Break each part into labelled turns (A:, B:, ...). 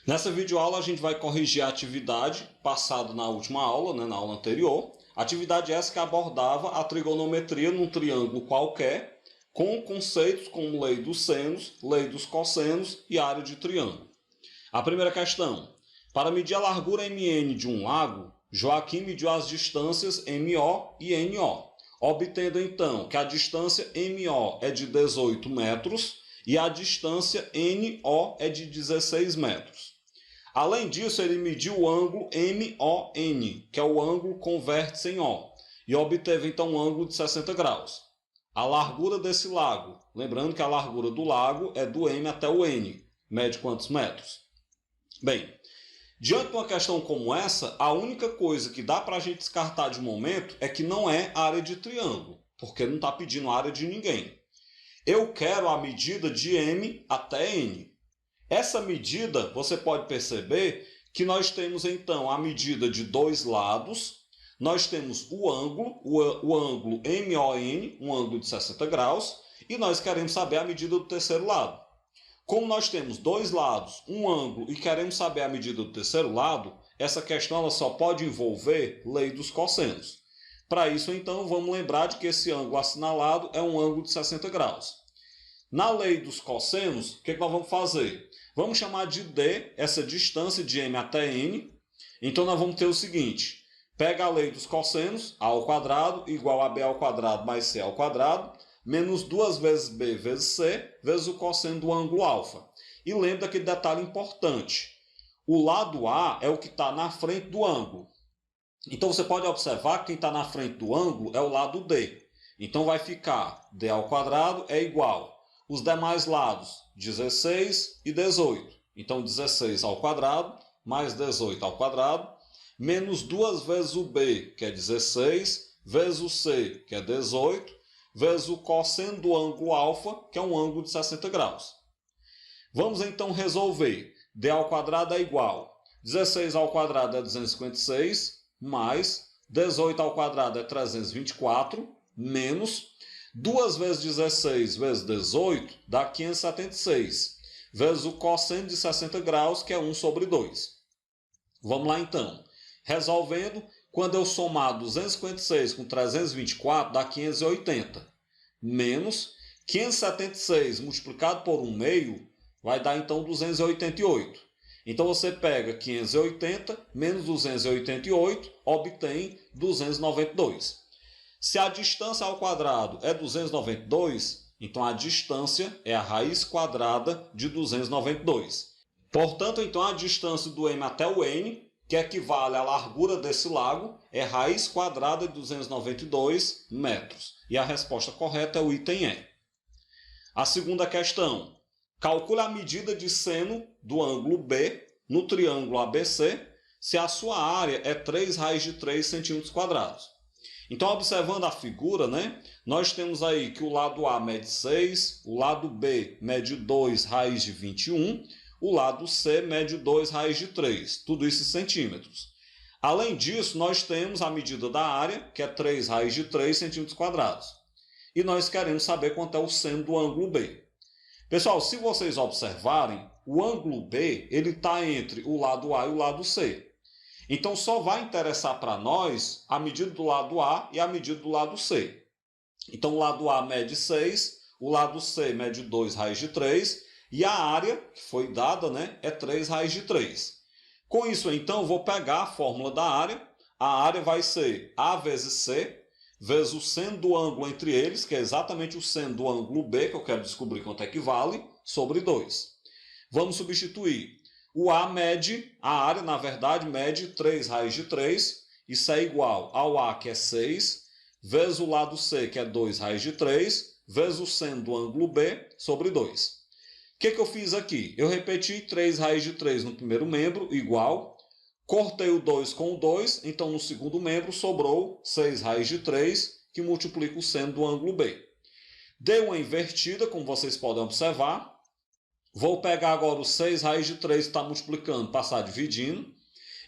A: Nessa videoaula a gente vai corrigir a atividade passada na última aula, na aula anterior. Atividade essa que abordava a trigonometria num triângulo qualquer, com conceitos como lei dos senos, lei dos cossenos e área de triângulo. A primeira questão. Para medir a largura MN de um lago, Joaquim mediu as distâncias MO e NO, obtendo então que a distância MO é de 18 metros e a distância NO é de 16 metros. Além disso, ele mediu o ângulo MON, que é o ângulo com vértice em O, e obteve então um ângulo de 60 graus. A largura desse lago, lembrando que a largura do lago é do M até o N, mede quantos metros? Bem, diante de uma questão como essa, a única coisa que dá para a gente descartar de momento é que não é área de triângulo, porque não está pedindo área de ninguém. Eu quero a medida de M até N. Essa medida, você pode perceber que nós temos então a medida de dois lados, nós temos o ângulo MON, um ângulo de 60 graus, e nós queremos saber a medida do terceiro lado. Como nós temos dois lados, um ângulo, e queremos saber a medida do terceiro lado, essa questão ela só pode envolver lei dos cossenos. Para isso, então, vamos lembrar de que esse ângulo assinalado é um ângulo de 60 graus. Na lei dos cossenos, o que nós vamos fazer? Vamos chamar de D essa distância de M até N. Então, nós vamos ter o seguinte. Pega a lei dos cossenos, A ao quadrado igual a B ao quadrado mais C ao quadrado, menos 2 vezes B vezes C, vezes o cosseno do ângulo alfa. E lembra daquele detalhe importante. O lado A é o que está na frente do ângulo. Então, você pode observar que quem está na frente do ângulo é o lado D. Então, vai ficar D ao quadrado é igual. Os demais lados, 16 e 18. Então, 16 ao quadrado mais 18 ao quadrado, menos 2 vezes o B, que é 16, vezes o C, que é 18, vezes o cosseno do ângulo alfa, que é um ângulo de 60 graus. Vamos então resolver. D ao quadrado é igual. 16 ao quadrado é 256, mais 18 ao quadrado é 324, menos 2 vezes 16 vezes 18 dá 576, vezes o cosseno de 60 graus, que é 1 sobre 2. Vamos lá então. Resolvendo, quando eu somar 256 com 324, dá 580. Menos 576 multiplicado por 1 meio, vai dar então 288. Então você pega 580 menos 288, obtém 292. Se a distância ao quadrado é 292, então a distância é a raiz quadrada de 292. Portanto, então a distância do M até o N, que equivale à largura desse lago, é raiz quadrada de 292 metros. E a resposta correta é o item E. A segunda questão. Calcule a medida de seno do ângulo B no triângulo ABC, se a sua área é 3 raiz de 3 centímetros quadrados. Então, observando a figura, nós temos aí que o lado A mede 6, o lado B mede 2 raiz de 21, o lado C mede 2 raiz de 3, tudo isso em centímetros. Além disso, nós temos a medida da área, que é 3 raiz de 3 centímetros quadrados. E nós queremos saber quanto é o seno do ângulo B. Pessoal, se vocês observarem, o ângulo B está entre o lado A e o lado C. Então, só vai interessar para nós a medida do lado A e a medida do lado C. Então, o lado A mede 6, o lado C mede 2 raiz de 3, e a área que foi dada é 3 raiz de 3. Com isso, então, eu vou pegar a fórmula da área. A área vai ser A vezes C, vezes o seno do ângulo entre eles, que é exatamente o seno do ângulo B, que eu quero descobrir quanto é que vale, sobre 2. Vamos substituir. O A mede, a área, na verdade, mede 3 raiz de 3. Isso é igual ao A, que é 6, vezes o lado C, que é 2 raiz de 3, vezes o seno do ângulo B, sobre 2. O que eu fiz aqui? Eu repeti 3 raiz de 3 no primeiro membro, igual. Cortei o 2 com o 2, então no segundo membro sobrou 6 raiz de 3, que multiplica o seno do ângulo B. Dei uma invertida, como vocês podem observar. Vou pegar agora o 6 raiz de 3 que está multiplicando, passar dividindo.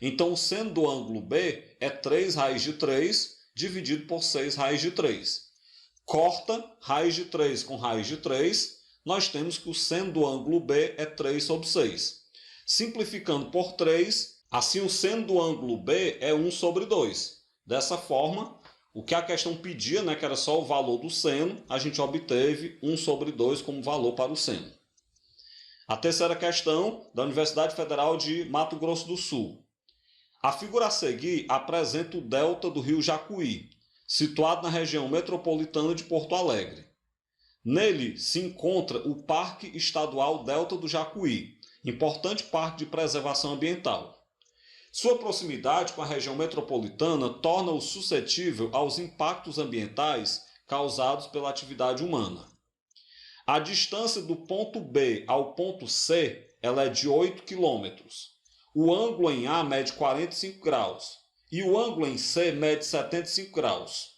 A: Então, o seno do ângulo B é 3 raiz de 3 dividido por 6 raiz de 3. Corta raiz de 3 com raiz de 3. Nós temos que o seno do ângulo B é 3 sobre 6. Simplificando por 3, assim o seno do ângulo B é 1 sobre 2. Dessa forma, o que a questão pedia, né, que era só o valor do seno, a gente obteve 1 sobre 2 como valor para o seno. A terceira questão, da Universidade Federal de Mato Grosso do Sul. A figura a seguir apresenta o delta do rio Jacuí, situado na região metropolitana de Porto Alegre. Nele se encontra o Parque Estadual Delta do Jacuí, importante parque de preservação ambiental. Sua proximidade com a região metropolitana torna-o suscetível aos impactos ambientais causados pela atividade humana. A distância do ponto B ao ponto C ela é de 8 km. O ângulo em A mede 45 graus e o ângulo em C mede 75 graus.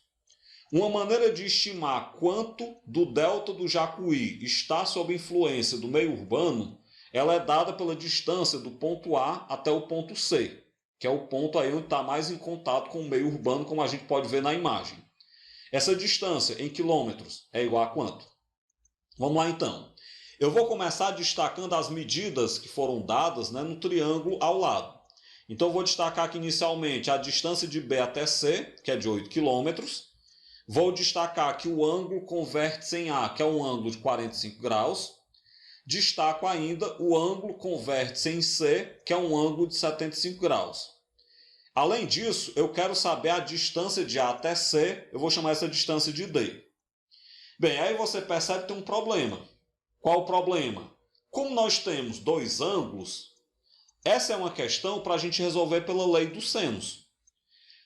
A: Uma maneira de estimar quanto do delta do Jacuí está sob influência do meio urbano, ela é dada pela distância do ponto A até o ponto C, que é o ponto aí onde está mais em contato com o meio urbano, como a gente pode ver na imagem. Essa distância em quilômetros é igual a quanto? Vamos lá então. Eu vou começar destacando as medidas que foram dadas, né, no triângulo ao lado. Então eu vou destacar aqui inicialmente a distância de B até C, que é de 8 km. Vou destacar que o ângulo com vértice em A, que é um ângulo de 45 graus. Destaco ainda o ângulo com vértice em C, que é um ângulo de 75 graus. Além disso, eu quero saber a distância de A até C, eu vou chamar essa distância de D. Bem, aí você percebe que tem um problema. Qual o problema? Como nós temos dois ângulos, essa é uma questão para a gente resolver pela lei dos senos.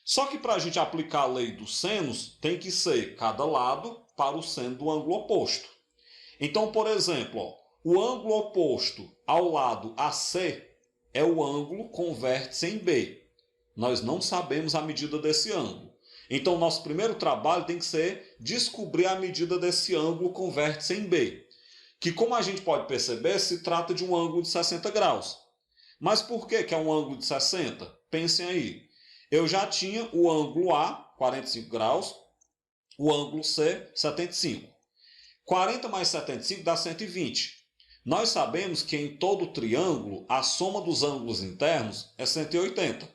A: Só que para a gente aplicar a lei dos senos, tem que ser cada lado para o seno do ângulo oposto. Então, por exemplo, ó, o ângulo oposto ao lado AC é o ângulo com vértice em B. Nós não sabemos a medida desse ângulo. Então, nosso primeiro trabalho tem que ser descobrir a medida desse ângulo com vértice em B, que, como a gente pode perceber, se trata de um ângulo de 60 graus. Mas por que é um ângulo de 60? Pensem aí. Eu já tinha o ângulo A, 45 graus, o ângulo C, 75. 40 mais 75 dá 120. Nós sabemos que em todo triângulo, a soma dos ângulos internos é 180.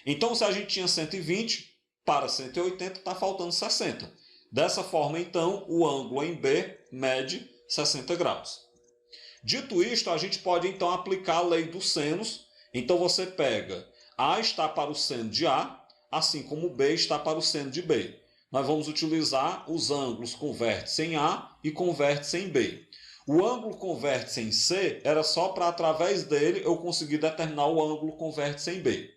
A: Então, se a gente tinha 120, para 180 está faltando 60. Dessa forma, então, o ângulo em B mede 60 graus. Dito isto, a gente pode então aplicar a lei dos senos. Então você pega A está para o seno de A, assim como B está para o seno de B. Nós vamos utilizar os ângulos com vértice em A e com vértice em B. O ângulo com vértice em C era só para, através dele, eu conseguir determinar o ângulo com vértice em B.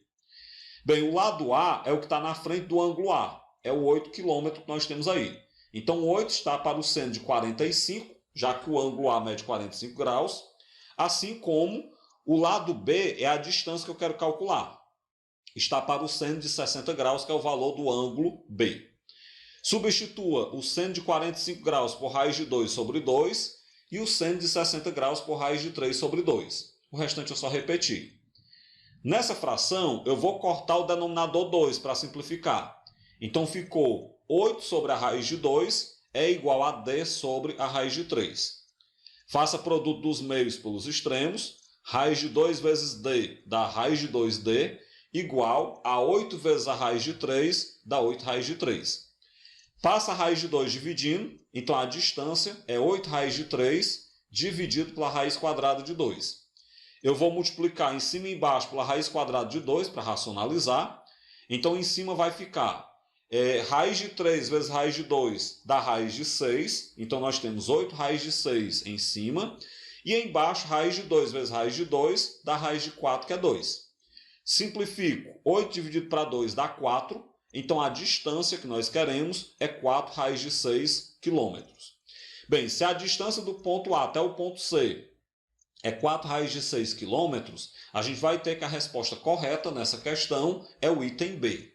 A: Bem, o lado A é o que está na frente do ângulo A. É o 8 km que nós temos aí. Então, 8 está para o seno de 45, já que o ângulo A mede 45 graus. Assim como o lado B é a distância que eu quero calcular. Está para o seno de 60 graus, que é o valor do ângulo B. Substitua o seno de 45 graus por raiz de 2 sobre 2 e o seno de 60 graus por raiz de 3 sobre 2. O restante é só repetir. Nessa fração, eu vou cortar o denominador 2 para simplificar. Então ficou 8 sobre a raiz de 2 é igual a D sobre a raiz de 3. Faça produto dos meios pelos extremos. Raiz de 2 vezes D dá raiz de 2D igual a 8 vezes a raiz de 3 dá 8 raiz de 3. Passa a raiz de 2 dividindo, então a distância é 8 raiz de 3 dividido pela raiz quadrada de 2. Eu vou multiplicar em cima e embaixo pela raiz quadrada de 2 para racionalizar. Então, em cima vai ficar raiz de 3 vezes raiz de 2 dá raiz de 6. Então, nós temos 8 raiz de 6 em cima. E embaixo, raiz de 2 vezes raiz de 2 dá raiz de 4, que é 2. Simplifico. 8 dividido para 2 dá 4. Então, a distância que nós queremos é 4 raiz de 6 quilômetros. Bem, se a distância do ponto A até o ponto C é 4 raiz de 6 quilômetros, a gente vai ter que a resposta correta nessa questão é o item B.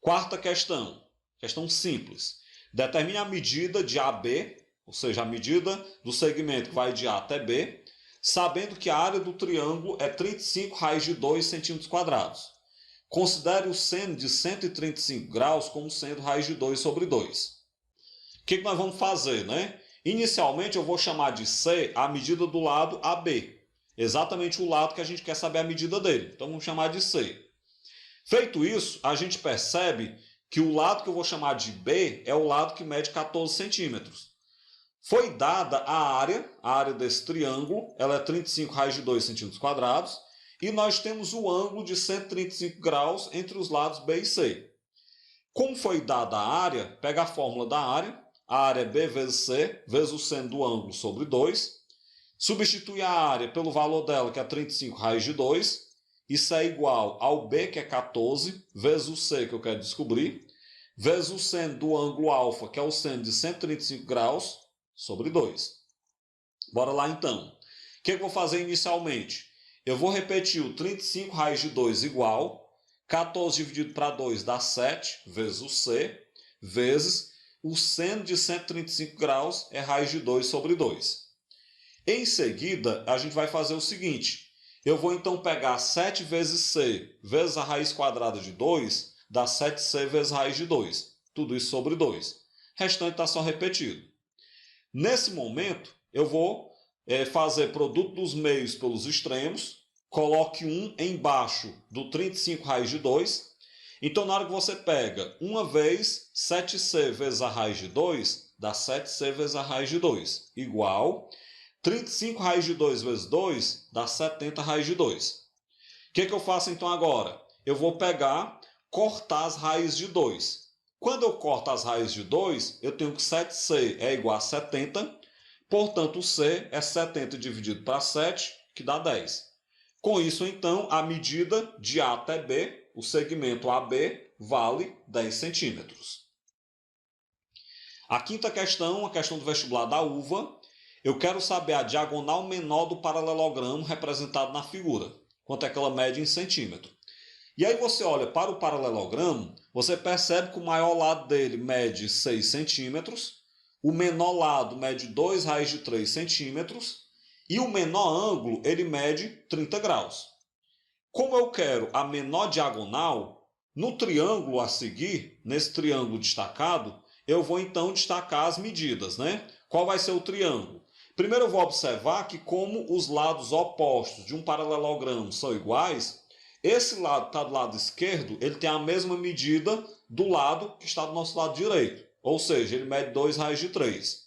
A: Quarta questão. Questão simples. Determine a medida de AB, ou seja, a medida do segmento que vai de A até B, sabendo que a área do triângulo é 35 raiz de 2 centímetros quadrados. Considere o seno de 135 graus como sendo raiz de 2 sobre 2. O que nós vamos fazer, né? Inicialmente, eu vou chamar de C a medida do lado AB. exatamente o lado que a gente quer saber a medida dele. Então vamos chamar de C. Feito isso, a gente percebe que o lado que eu vou chamar de B é o lado que mede 14 centímetros. Foi dada a área desse triângulo, ela é 35 raios de 2 centímetros quadrados, e nós temos o ângulo de 135 graus entre os lados B e C. Como foi dada a área, pega a fórmula da área é B vezes C, vezes o seno do ângulo sobre 2, substitui a área pelo valor dela, que é 35 raios de 2, isso é igual ao B, que é 14, vezes o C, que eu quero descobrir, vezes o seno do ângulo alfa, que é o seno de 135 graus, sobre 2. Bora lá então. O que eu vou fazer inicialmente? Eu vou repetir o 35 raios de 2 igual, 14 dividido para 2 dá 7, vezes o C, vezes o seno de 135 graus é raiz de 2 sobre 2. Em seguida, a gente vai fazer o seguinte. Eu vou então pegar 7 vezes C vezes a raiz quadrada de 2, dá 7C vezes raiz de 2. Tudo isso sobre 2. O restante está só repetido. Nesse momento, eu vou fazer produto dos meios pelos extremos, coloque 1 embaixo do 35 raiz de 2. Então, na hora que você pega uma vez 7C vezes a raiz de 2, dá 7C vezes a raiz de 2, igual 35 raiz de 2 vezes 2, dá 70 raiz de 2. O que eu faço então agora? Eu vou cortar as raízes de 2. Quando eu corto as raízes de 2, eu tenho que 7C é igual a 70, portanto o C é 70 dividido para 7, que dá 10. Com isso, então, a medida de A até B, o segmento AB, vale 10 centímetros. A quinta questão, a questão do vestibular da UVA, eu quero saber a diagonal menor do paralelogramo representado na figura, quanto é que ela mede em centímetro. E aí você olha para o paralelogramo, você percebe que o maior lado dele mede 6 centímetros, o menor lado mede 2 raiz de 3 centímetros e o menor ângulo ele mede 30 graus. Como eu quero a menor diagonal, no triângulo a seguir, nesse triângulo destacado, eu vou então destacar as medidas, né? Qual vai ser o triângulo? Primeiro eu vou observar que como os lados opostos de um paralelogramo são iguais, esse lado que está do lado esquerdo, ele tem a mesma medida do lado que está do nosso lado direito. Ou seja, ele mede 2 raiz de 3.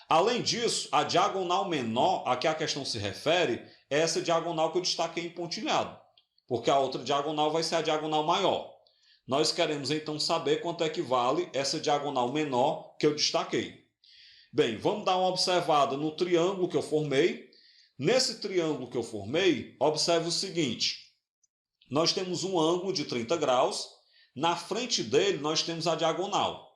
A: Além disso, a diagonal menor a que a questão se refere é essa diagonal que eu destaquei em pontilhado. Porque a outra diagonal vai ser a diagonal maior. Nós queremos então saber quanto é que vale essa diagonal menor que eu destaquei. Bem, vamos dar uma observada no triângulo que eu formei. Nesse triângulo que eu formei, observe o seguinte. Nós temos um ângulo de 30 graus, na frente dele nós temos a diagonal.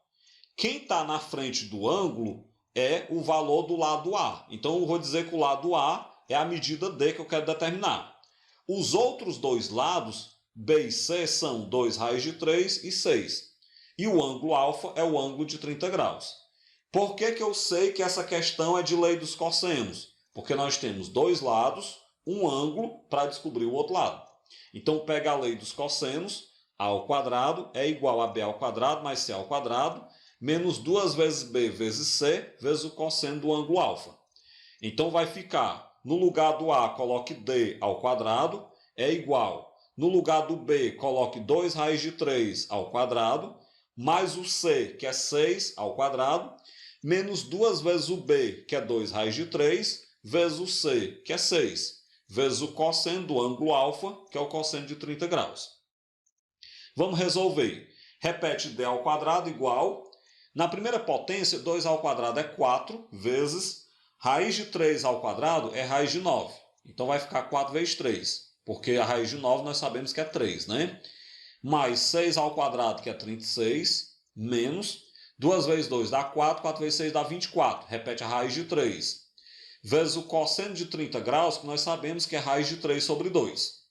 A: Quem está na frente do ângulo é o valor do lado A. Então eu vou dizer que o lado A é a medida D que eu quero determinar. Os outros dois lados, B e C, são 2 raiz de 3 e 6. E o ângulo alfa é o ângulo de 30 graus. Por que eu sei que essa questão é de lei dos cossenos? Porque nós temos dois lados, um ângulo para descobrir o outro lado. Então, pega a lei dos cossenos, A ao quadrado é igual a B ao quadrado mais C ao quadrado, menos 2 vezes B vezes C, vezes o cosseno do ângulo alfa. Então, vai ficar, no lugar do A, coloque D ao quadrado, é igual. No lugar do B, coloque 2 raiz de 3 ao quadrado, mais o C, que é 6 ao quadrado, menos 2 vezes o B, que é 2 raiz de 3, vezes o C, que é 6. Vezes o cosseno do ângulo alfa, que é o cosseno de 30 graus. Vamos resolver. Repete D ao quadrado igual. Na primeira potência, 2 ao quadrado é 4, vezes raiz de 3 ao quadrado é raiz de 9. Então vai ficar 4 vezes 3, porque a raiz de 9 nós sabemos que é 3, né? Mais 6 ao quadrado, que é 36, menos 2 vezes 2 dá 4, 4 vezes 6 dá 24. Repete a raiz de 3. Vezes o cosseno de 30 graus, que nós sabemos que é raiz de 3 sobre 2.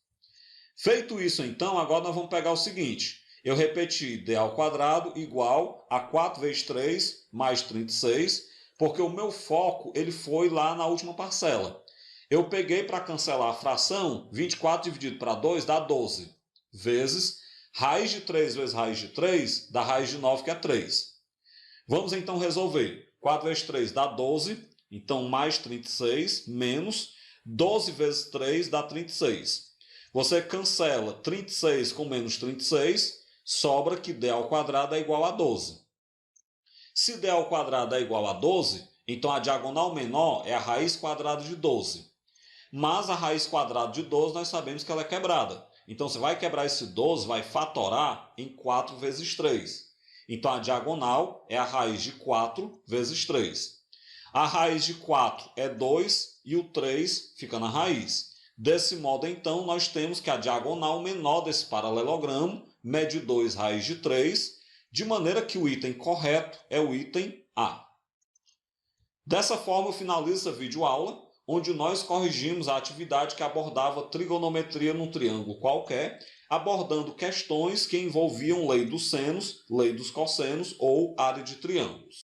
A: Feito isso, então, agora nós vamos pegar o seguinte. Eu repeti D ao quadrado igual a 4 vezes 3 mais 36, porque o meu foco ele foi lá na última parcela. Eu peguei para cancelar a fração, 24 dividido para 2 dá 12, vezes raiz de 3 vezes raiz de 3 dá raiz de 9, que é 3. Vamos então resolver. 4 vezes 3 dá 12. Então, mais 36, menos 12 vezes 3 dá 36. Você cancela 36 com menos 36, sobra que d ao quadrado é igual a 12. Se d ao quadrado é igual a 12, então a diagonal menor é a raiz quadrada de 12. Mas a raiz quadrada de 12 nós sabemos que ela é quebrada. Então você vai quebrar esse 12, vai fatorar em 4 vezes 3. Então a diagonal é a raiz de 4 vezes 3. A raiz de 4 é 2 e o 3 fica na raiz. Desse modo, então, nós temos que a diagonal menor desse paralelogramo mede 2 raiz de 3, de maneira que o item correto é o item A. Dessa forma, eu finalizo essa videoaula, onde nós corrigimos a atividade que abordava trigonometria num triângulo qualquer, abordando questões que envolviam lei dos senos, lei dos cossenos ou área de triângulos.